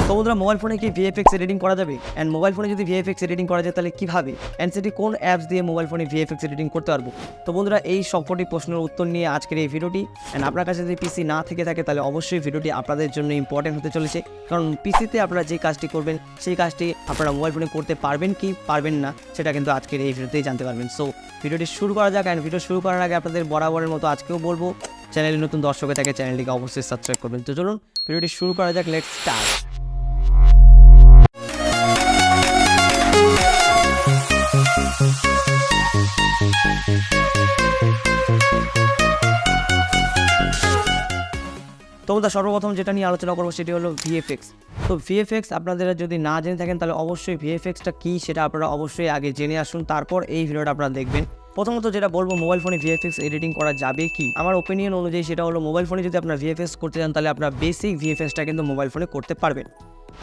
তো বন্ধুরা মোবাইল ফোনে কি ভিএফএক্স এডিটিং করা যাবে অ্যান্ড মোবাইল ফোনে যদি ভিএফএক্স এডিটিং করা যায় তাহলে কীভাবে অ্যান্ড সেটি কোন অ্যাপস দিয়ে মোবাইল ফোনে ভিএফএক্স এডিটিং করতে পারবো। তো বন্ধুরা এই সবকটি প্রশ্নের উত্তর নিয়ে আজকের এই ভিডিওটি। অ্যান্ড আপনার কাছে যদি পিসি না থেকে থাকে তাহলে অবশ্যই ভিডিওটি আপনাদের জন্য ইম্পর্টেন্ট হতে চলেছে, কারণ পিসিতে আপনারা যে কাজটি করবেন সেই কাজটি আপনারা মোবাইল ফোনে করতে পারবেন কি পারবেন না সেটা কিন্তু আজকের এই ভিডিওতেই জানতে পারবেন। সো ভিডিওটি শুরু করা যাক। অ্যান্ড ভিডিও শুরু করার আগে আপনাদের বরাবরের মতো আজকেও বলবো, চ্যানেলে নতুন দর্শক হয়ে থাকে চ্যানেলটিকে অবশ্যই সাবস্ক্রাইব করবেন। তো চলুন ভিডিওটি শুরু করা যাক, লেটস স্টার্ট। তো সর্বপ্রথম যেটা নিয়ে আলোচনা করবো সেটি হলো ভিএফএক্স। তো ভিএফএক্স আপনারা যদি না জেনে থাকেন তাহলে অবশ্যই ভিএফএক্সটা কী সেটা আপনারা অবশ্যই আগে জেনে আসুন, তারপর এই ভিডিওটা আপনারা দেখবেন। প্রথমত যেটা বলবো, মোবাইল ফোনে ভিএফএক্স এডিটিং করা যাবে কি, আমার ওপিনিয়ন অনুযায়ী সেটা হলো মোবাইল ফোনে যদি আপনারা ভিএফএক্স করতে চান তাহলে আপনারা বেসিক ভিএফএক্সটা কিন্তু মোবাইল ফোনে করতে পারবেন,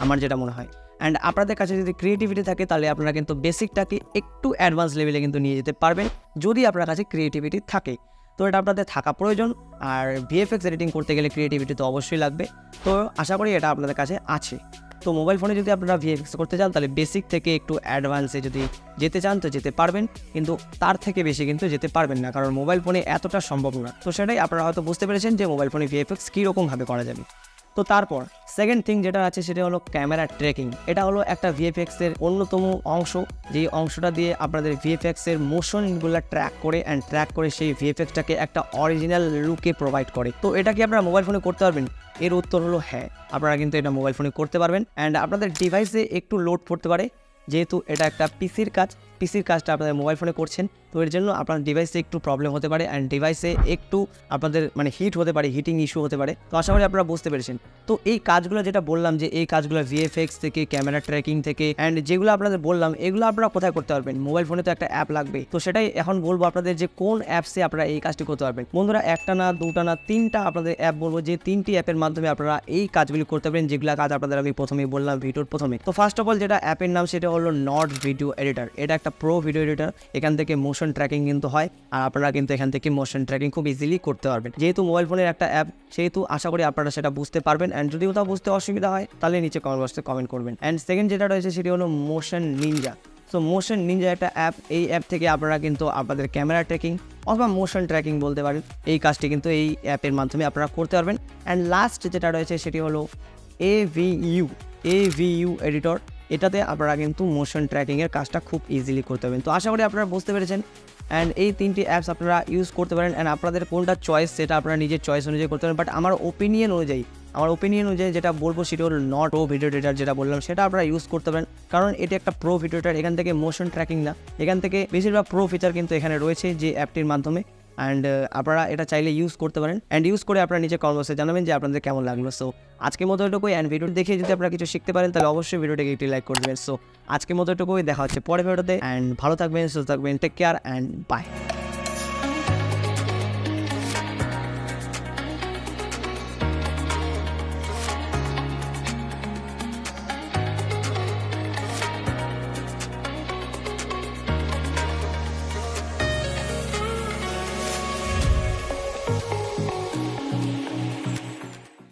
আমার যেটা মনে হয়। অ্যান্ড আপনাদের কাছে যদি ক্রিয়েটিভিটি থাকে তাহলে আপনারা কিন্তু বেসিকটাকে একটু অ্যাডভান্স লেভেলে কিন্তু নিয়ে যেতে পারবেন যদি আপনার কাছে ক্রিয়েটিভিটি থাকে। তো এটা আপনাদের থাকা প্রয়োজন, আর ভিএফএক্স এডিটিং করতে গেলে ক্রিয়েটিভিটি তো অবশ্যই লাগবে। তো আশা করি এটা আপনাদের কাছে আছে। তো মোবাইল ফোনে যদি আপনারা ভিএফএক্স করতে চান তাহলে বেসিক থেকে একটু অ্যাডভান্সে যদি যেতে চান তো যেতে পারবেন, কিন্তু তার থেকে বেশি কিন্তু যেতে পারবেন না, কারণ মোবাইল ফোনে এতটা সম্ভব না। তো সেটাই আপনারা হয়তো বুঝতে পেরেছেন যে মোবাইল ফোনে ভিএফএক্স কীরকমভাবে করা যাবে। তো তারপর সেকেন্ড থিং যেটা আছে সেটা হলো ক্যামেরা ট্র্যাকিং। এটা হলো একটা ভিএফএক্সের অন্যতম অংশ, যেই অংশটা দিয়ে আপনাদের ভিএফএক্সের মোশনগুলো ট্র্যাক করে সেই ভিএফএক্সটাকে একটা অরিজিনাল লুকে প্রোভাইড করে। তো এটা কি আপনারা মোবাইল ফোনে করতে পারবেন? এর উত্তর হলো হ্যাঁ, আপনারা কিন্তু এটা মোবাইল ফোনে করতে পারবেন। অ্যান্ড আপনাদের ডিভাইসে একটু লোড পড়তে পারে, যেহেতু এটা একটা পিসির কাজটা আপনাদের মোবাইল ফোনে করছেন, তো এর জন্য আপনার ডিভাইসে একটু প্রবলেম হতে পারে অ্যান্ড ডিভাইসে একটু আপনাদের হিট হতে পারে, হিটিং ইস্যু হতে পারে। তো আশা করি আপনারা বুঝতে পেরেছেন। তো এই কাজগুলো যেটা বললাম, যে এই কাজগুলো ভিএফএক্স থেকে, ক্যামেরা ট্র্যাকিং থেকে, অ্যান্ড যেগুলো আপনাদের বললাম এগুলো আপনারা কোথায় করতে পারবেন? মোবাইল ফোনে তো একটা অ্যাপ লাগবে। তো সেটাই এখন বলবো আপনাদের যে কোন অ্যাপসে আপনারা এই কাজটি করতে পারবেন। বন্ধুরা একটা না দুটা না তিনটা আপনাদের অ্যাপ বলবো, যে তিনটি অ্যাপের মাধ্যমে আপনারা এই কাজগুলি করতে পারেন, যেগুলো কাজ আপনাদের আমি প্রথমেই বললাম ভিডিওর প্রথমে। তো ফার্স্ট অফ অল যেটা অ্যাপের নাম সেটা হলো নট ভিডিও এডিটর। এটা একটা প্রো ভিডিও এডিটর। এখান থেকে মোশন ট্র্যাকিং কিন্তু হয়, আর আপনারা কিন্তু এখান থেকে মোশন ট্র্যাকিং খুব ইজিলি করতে পারবেন। যেহেতু মোবাইল ফোনের একটা অ্যাপ, সেহেতু আশা করি আপনারা সেটা বুঝতে পারবেন। অ্যান্ড যদি কোথাও বুঝতে অসুবিধা হয় তাহলে নিচে কমেন্ট বক্সে কমেন্ট করবেন। অ্যান্ড সেকেন্ড যেটা রয়েছে সেটি হলো motion Ninja. So motion Ninja একটা অ্যাপ। এই অ্যাপ থেকে আপনারা কিন্তু আপনাদের ক্যামেরা ট্র্যাকিং অথবা মোশন ট্র্যাকিং বলতে পারেন, এই কাজটি কিন্তু এই অ্যাপের মাধ্যমে আপনারা করতে পারবেন। অ্যান্ড লাস্ট যেটা রয়েছে সেটি হলো এভিইউ এডিটর। এটাতে আপনারা কিন্তু মোশন ট্র্যাকিংয়ের কাজটা খুব ইজিলি করতে পারবেন। তো আশা করি আপনারা বুঝতে পেরেছেন। অ্যান্ড এই তিনটি অ্যাপস আপনারা ইউজ করতে পারেন। অ্যান্ড আপনাদের কোনটা চয়েস সেটা আপনারা নিজের চয়েস অনুযায়ী করতে পারেন। বাট আমার ওপিনিয়ন অনুযায়ী যেটা বলবো সেটা হলো নট প্রো ভিডিও এডিটর। যেটা বললাম সেটা আপনারা ইউজ করতে পারেন, কারণ এটি একটা প্রো ভিডিও এডিটর। এখান থেকে মোশন ট্র্যাকিং না, এখান থেকে বেশিরভাগ প্রো ফিচার কিন্তু এখানে রয়েছে যে অ্যাপটির মাধ্যমে। অ্যান্ড আপনারা এটা চাইলে ইউজ করতে পারেন। অ্যান্ড ইউজ করে আপনারা নিচে কমেন্ট বক্সে জানাবেন যে আপনাদের কেমন লাগলো। সো আজকের মতো এটুকুই। অ্যান্ড ভিডিও দেখে যদি আপনারা কিছু শিখতে পারেন তাহলে অবশ্যই ভিডিওটাকে একটি লাইক করে দেবেন। সো আজকের মতো এটুকুই, দেখা হচ্ছে পরের ভিডিওতে। অ্যান্ড ভালো থাকবেন, সুস্থ থাকবেন, টেক কেয়ার অ্যান্ড বাই।